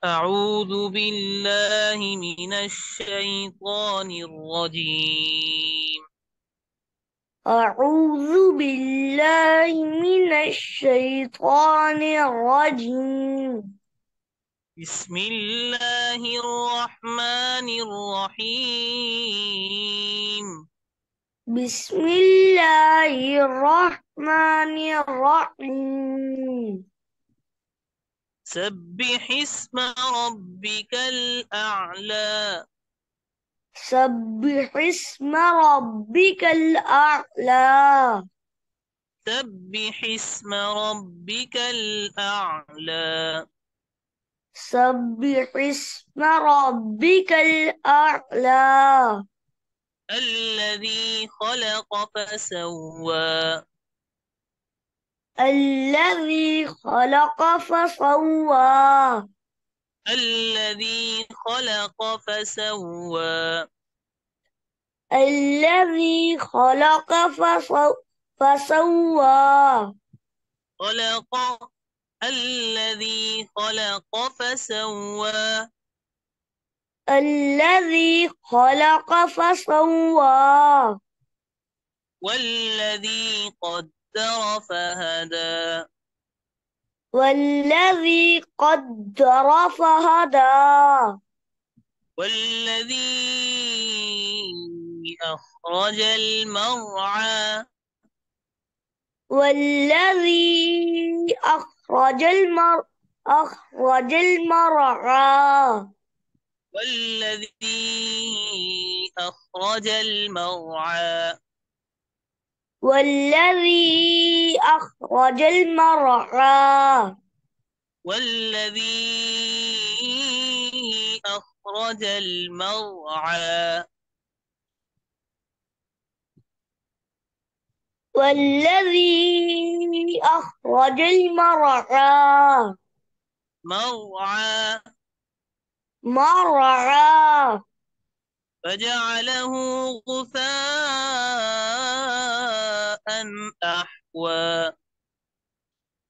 أعوذ بالله من الشيطان الرجيم. أعوذ بالله من الشيطان الرجيم. بسم الله الرحمن الرحيم. بسم الله الرحمن الرحيم. سبح اسم ربك الأعلى. سبح اسم ربك الأعلى. سبح اسم ربك الأعلى. سبح اسم ربك الأعلى. الذي خلق فسوى. الذي خلق فسوى. الذي خلق فسوى. الذي خلق فسوى. خلق. الذي خلق فسوى. الذي خلق فسوى. والذي قدر فهدى. والذي قدر فهدى. والذي أخرج المرعى. والذي أخرج المرعى. والذي أخرج المرعى. والذي أخرج المرعى. والذي أخرج المرعى. والذي أخرج المرعى. مرعى. مرعى. فجعله غثاء أحوى.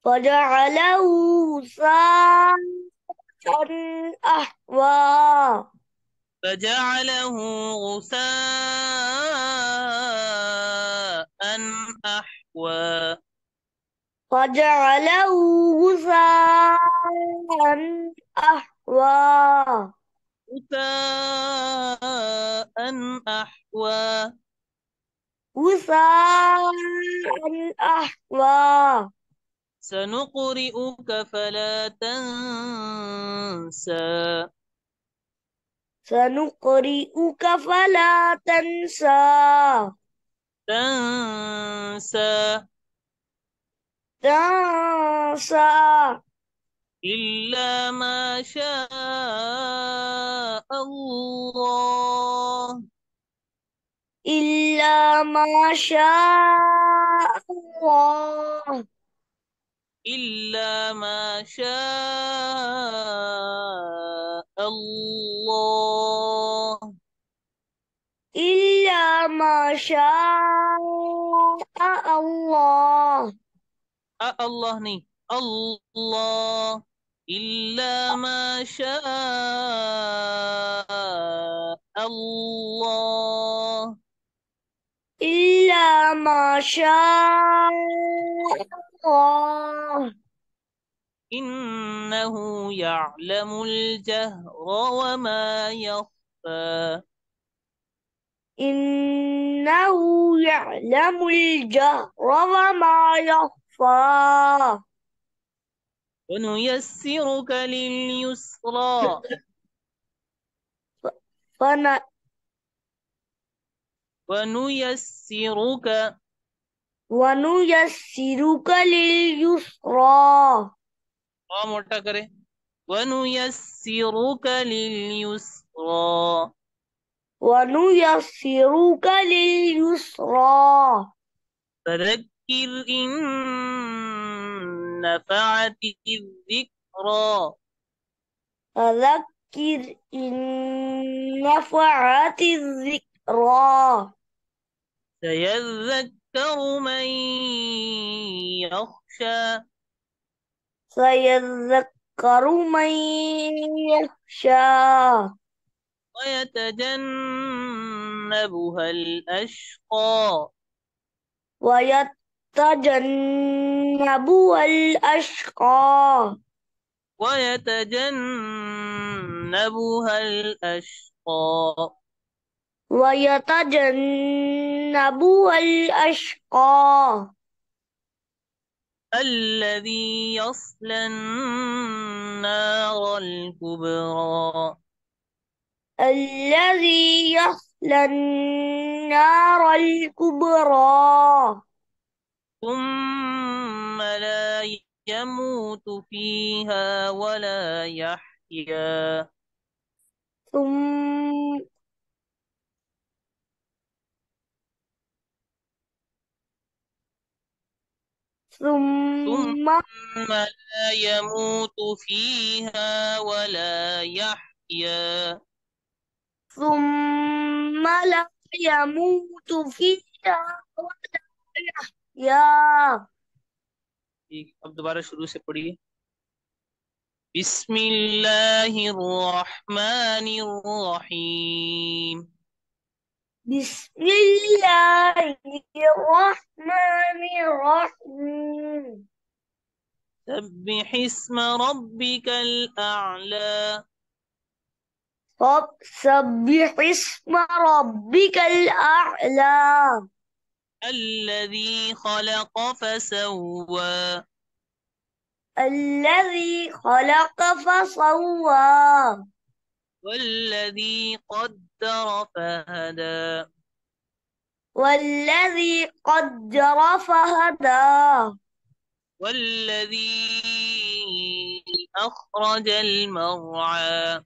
فجعله ساء أحوى. فجعله غثاء أحوى. فجعله ساء أحوى. غثاء أحوى. وساء أحوى. سنقرئك فلا تنسى. سنقرئك فلا تنسى. تنسى. تنسى. إلا ما شاء الله. إلا ما شاء الله. إلا ما شاء الله. إلا ما شاء الله. الله ني. الله. إلا ما شاء الله. إلا ما شاء الله. إنه يعلم الجهر وما يخفى. إنه يعلم الجهر وما يخفى. ونيسرك لليسرى. فن ونيسرك. ونيسرك لليسرى. मोटा करे. ونيسرك لليسرى. ونيسرك لليسرى. فذكر إن نفعت الذكرى. فذكر إن نفعت الذكرى. سيذكر من يخشى. سيذكر من يخشى ويتجنبها الأشقى ويتجنبها الأشقى ويتجنبها الأشقى ويتجنبها الأشقى الذي يصلى النار الكبرى الذي يصلى النار الكبرى ثم لا يموت فيها ولا يحيا ثم ثم ثم لا يموت فيها ولا يحيا ثم لا يموت فيها ولا يحيا ठीक अब दोबारा शुरू से पढ़िए बिस्मिल्लाहिर्रहमानिर्रहीम بسم الله الرحمن الرحيم سبح اسم ربك الأعلى سبح اسم ربك الأعلى الذي خلق فسوى الذي خلق فسوى والذي قدر فهدى والذي قدر فهدى والذي أخرج المرعى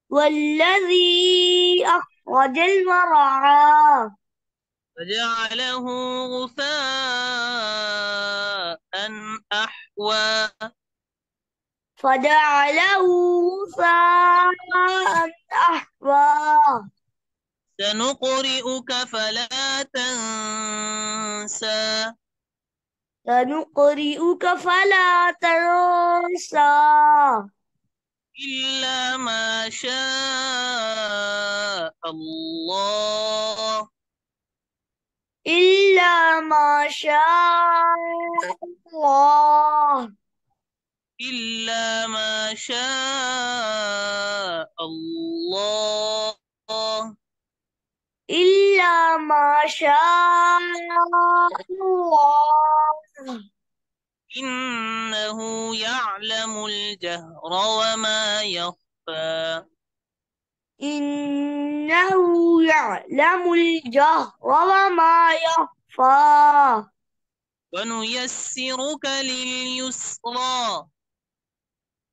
والذي أخرج المرعى فجعله غثاء أحوى فجعله غثاء أحوى سنقرئك فلا تنسى سنقرئك فلا تنسى إلا ما شاء الله إلا ما شاء الله إلا ما شاء الله إلا ما شاء الله إنه يعلم الجهر وما يخفى إنه يعلم الجهر وما يخفى ونيسرك لليسرى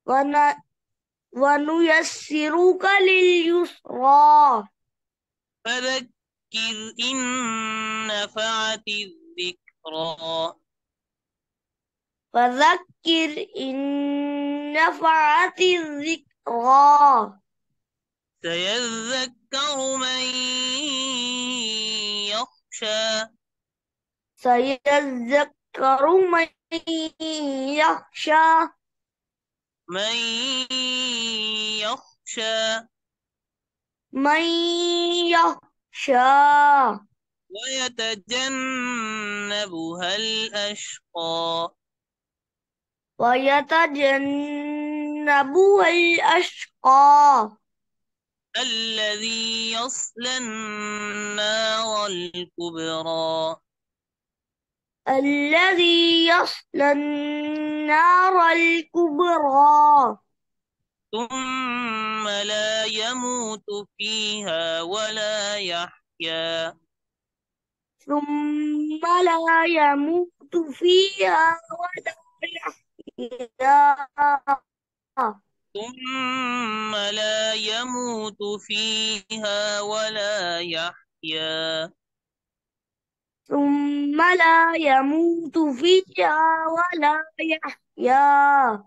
ون- ونيسرك لليسرى فذكر إن نفعت الذكرى فذكر إن نفعت الذكرى سيذكر من يخشى سيذكر من يخشى من يخشى من يخشى ويتجنبها الأشقى ويتجنبها الأشقى الذي يصلى النار الكبرى الذي يصلى النار الكبرى ثم لا يموت فيها ولا يحيا ثم لا يموت فيها ولا يحيا ثم لا يموت فيها ولا يحيا ثم لا يموت فيها ولا يحيا